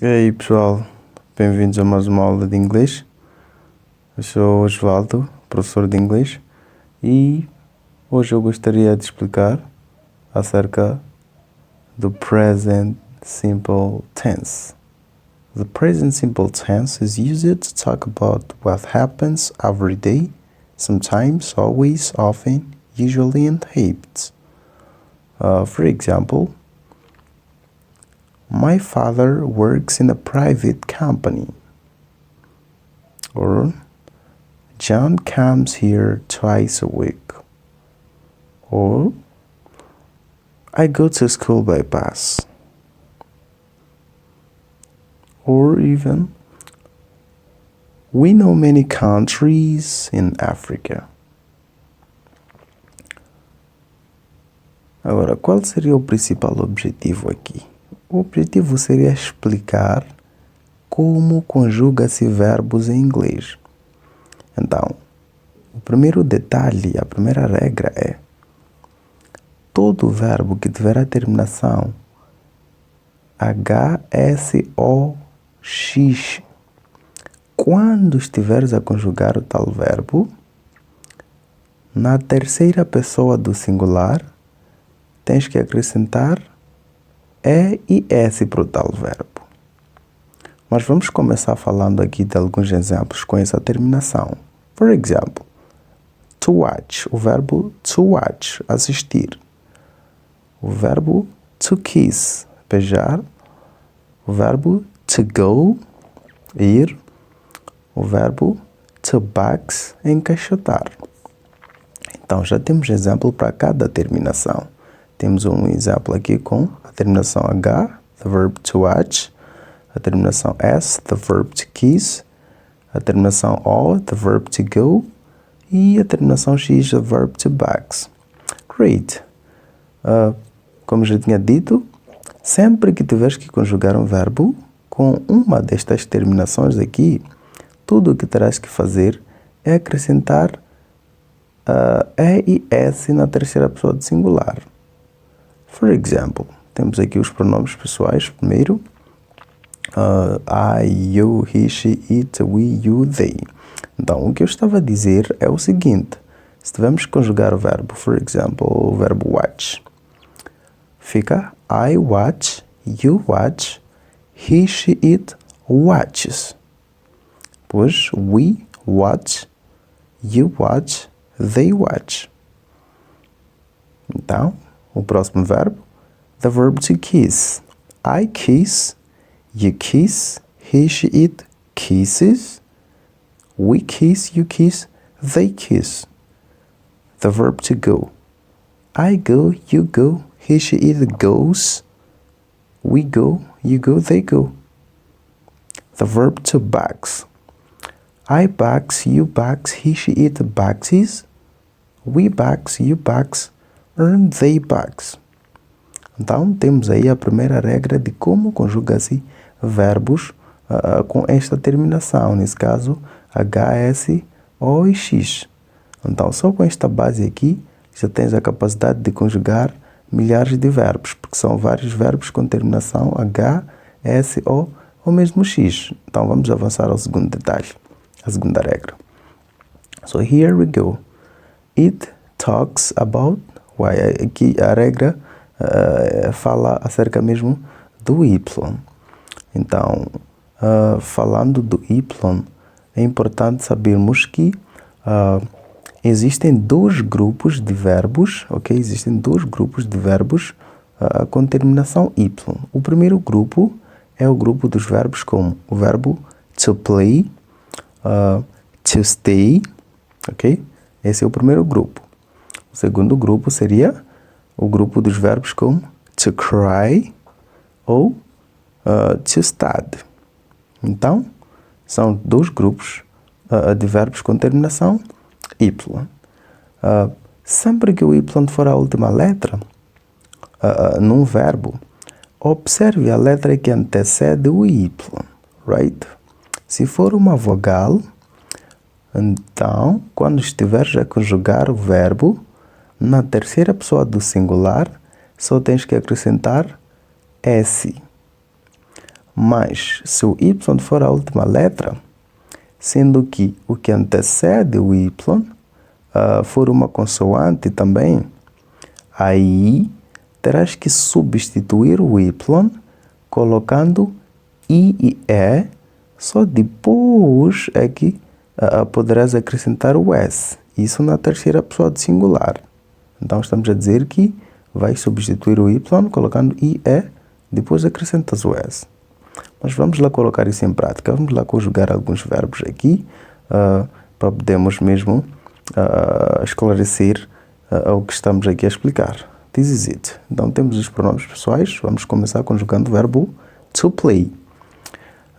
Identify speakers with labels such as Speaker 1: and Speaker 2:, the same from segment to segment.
Speaker 1: E aí pessoal, bem-vindos a mais uma aula de inglês. Eu sou o Osvaldo, professor de inglês, e hoje eu gostaria de explicar acerca do present simple tense. The present simple tense is used to talk about what happens every day, sometimes, always, often, usually, and habits. For example, my father works in a private company. Or John comes here twice a week. Or I go to school by bus. Or even we know many countries in Africa. Agora, qual seria o principal objetivo aqui? O objetivo seria explicar como conjuga-se verbos em inglês. Então, o primeiro detalhe, a primeira regra é: todo verbo que tiver a terminação HSOX, quando estiveres a conjugar o tal verbo, na terceira pessoa do singular, tens que acrescentar E e S para o tal verbo. Mas vamos começar falando aqui de alguns exemplos com essa terminação. For example, to watch, o verbo to watch, assistir. O verbo to kiss, beijar. O verbo to go, ir. O verbo to box, encaixotar. Então, já temos exemplo para cada terminação. Temos um exemplo aqui com a terminação H, the verb to watch. A terminação S, the verb to kiss. A terminação O, the verb to go. E a terminação X, the verb to box. Great! Como já tinha dito, sempre que tiveres que conjugar um verbo com uma destas terminações aqui, tudo o que terás que fazer é acrescentar E e S na terceira pessoa do singular. For example, temos aqui os pronomes pessoais primeiro. I, you, he, she, it, we, you, they. Então, o que eu estava a dizer é o seguinte: se tivermos que conjugar o verbo, for example, o verbo watch, fica I watch, you watch, he, she, it watches. Pois we watch, you watch, they watch. Então, o próximo verbo, the verb to kiss. I kiss, you kiss, he, she, it kisses, we kiss, you kiss, they kiss. The verb to go. I go, you go, he, she, it goes, we go, you go, they go. The verb to box. I box, you box, he, she, it boxes, we box, you box, and they box. Então, temos aí a primeira regra de como conjuga-se verbos com esta terminação, nesse caso, H, S, O e X. Então, só com esta base aqui, já tens a capacidade de conjugar milhares de verbos, porque são vários verbos com terminação H, S, O ou mesmo X. Então, vamos avançar ao segundo detalhe, a segunda regra. So, here we go. It talks about why. Aqui a regra fala acerca mesmo do Y. Então, falando do Y, é importante sabermos que existem dois grupos de verbos, ok? Existem dois grupos de verbos com terminação Y. O primeiro grupo é o grupo dos verbos como o verbo to play, to stay, ok? Esse é o primeiro grupo. O segundo grupo seria o grupo dos verbos como to cry ou to study. Então, são dois grupos de verbos com terminação Y. Sempre que o Y for a última letra num verbo, observe a letra que antecede o Y, right? Se for uma vogal, então, quando estiveres a conjugar o verbo, na terceira pessoa do singular, só tens que acrescentar S. Mas se o Y for a última letra, sendo que o que antecede o Y for uma consoante também, aí terás que substituir o Y colocando I e E, só depois é que poderás acrescentar o S. Isso na terceira pessoa do singular. Então estamos a dizer que vais substituir o Y colocando I e E, depois acrescentas o S. Mas vamos lá colocar isso em prática. Vamos lá conjugar alguns verbos aqui para podermos mesmo esclarecer o que estamos aqui a explicar. This is it. Então temos os pronomes pessoais. Vamos começar conjugando o verbo to play.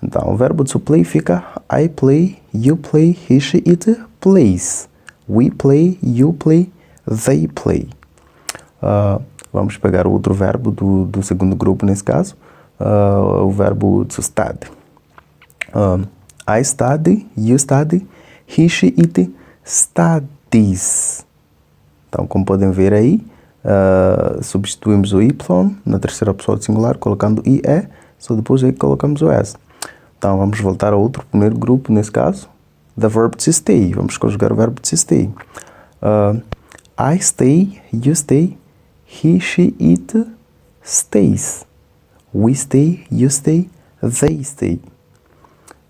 Speaker 1: Então o verbo to play fica I play, you play, he, she, it plays. We play, you play, they play. Vamos pegar o outro verbo do segundo grupo nesse caso. O verbo to study. I study, you study, he, she, it studies. Então, como podem ver aí, substituímos o Y na terceira pessoa do singular, colocando I, E, só depois aí colocamos o S. Então, vamos voltar ao outro primeiro grupo, nesse caso, the verb to stay. Vamos conjugar o verbo to stay. I stay, you stay, he, she, it stays. We stay, you stay, they stay.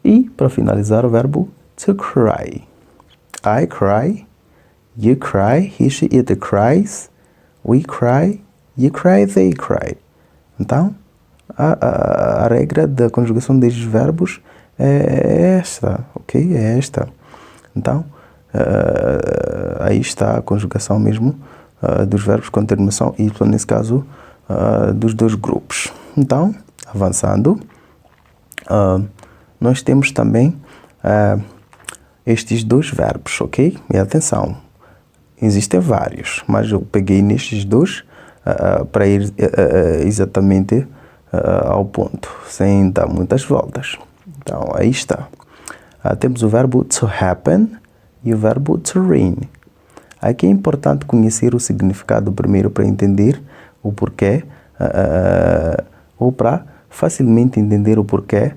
Speaker 1: E, para finalizar, o verbo to cry. I cry, you cry, he, she, it cries, we cry, you cry, they cry. Então, a regra da conjugação destes verbos é esta, ok? É esta. Então, aí está a conjugação mesmo dos verbos com terminação Y, nesse caso, dos dois grupos. Então, avançando, nós temos também estes dois verbos, ok? E atenção, existem vários, mas eu peguei nestes dois para ir exatamente ao ponto, sem dar muitas voltas. Então, aí está. Temos o verbo to happen e o verbo to rain. Aqui é importante conhecer o significado primeiro para entender o porquê, ou para facilmente entender o porquê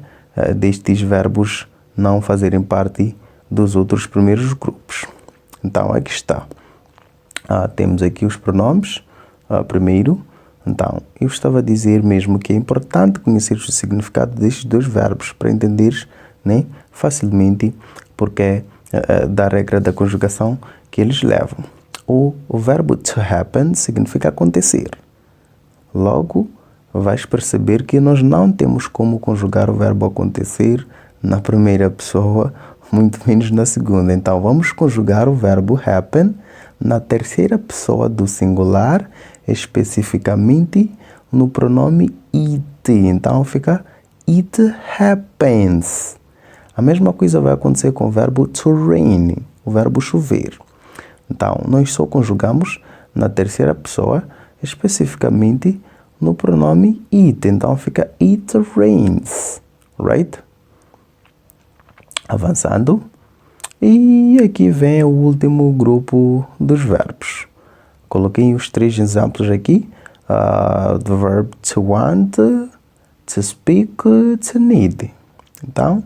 Speaker 1: destes verbos não fazerem parte dos outros primeiros grupos. Então, aqui está. Temos aqui os pronomes, primeiro. Então, eu estava a dizer mesmo que é importante conhecer o significado destes dois verbos para entenderes, né, facilmente porque da regra da conjugação que eles levam. O verbo to happen significa acontecer. Logo, vais perceber que nós não temos como conjugar o verbo acontecer na primeira pessoa, muito menos na segunda. Então, vamos conjugar o verbo happen na terceira pessoa do singular, especificamente no pronome it. Então, fica it happens. A mesma coisa vai acontecer com o verbo to rain, o verbo chover. Então, nós só conjugamos na terceira pessoa, especificamente no pronome it. Então, fica it rains, right? Avançando. E aqui vem o último grupo dos verbos. Coloquei os três exemplos aqui. The verb to want, to speak, to need. Então,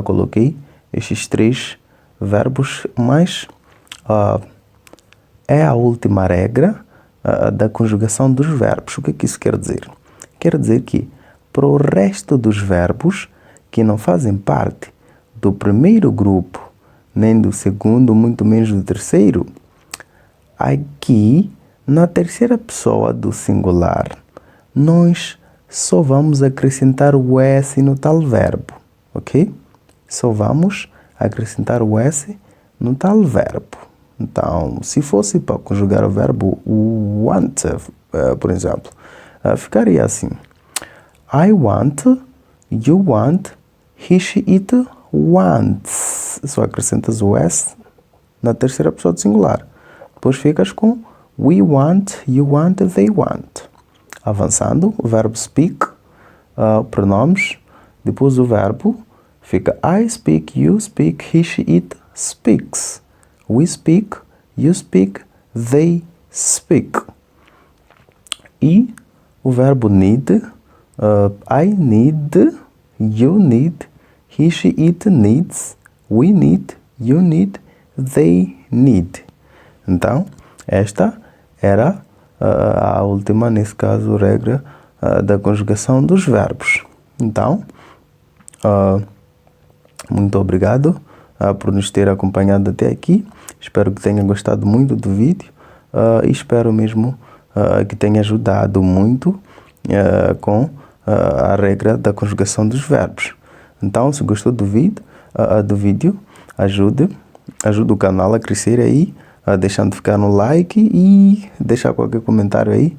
Speaker 1: coloquei estes três verbos, mas é a última regra da conjugação dos verbos. O que é que isso quer dizer? Quer dizer que, para o resto dos verbos que não fazem parte do primeiro grupo, nem do segundo, muito menos do terceiro, aqui, na terceira pessoa do singular, nós só vamos acrescentar o S no tal verbo, ok? Só vamos acrescentar o S no tal verbo. Então, se fosse para conjugar o verbo want, por exemplo, ficaria assim. I want, you want, he, she, it wants. Só acrescentas o S na terceira pessoa do singular. Depois ficas com we want, you want, they want. Avançando, o verbo speak, pronomes, depois o verbo fica I speak, you speak, he, she, it speaks. We speak, you speak, they speak. E o verbo need, I need, you need, he, she, it needs, we need, you need, they need. Então, esta era a última, nesse caso, regra da conjugação dos verbos. Então, muito obrigado por nos ter acompanhado até aqui. Espero que tenha gostado muito do vídeo e espero mesmo que tenha ajudado muito com a regra da conjugação dos verbos. Então, se gostou do vídeo, ajude o canal a crescer aí, deixando ficar no like e deixar qualquer comentário aí.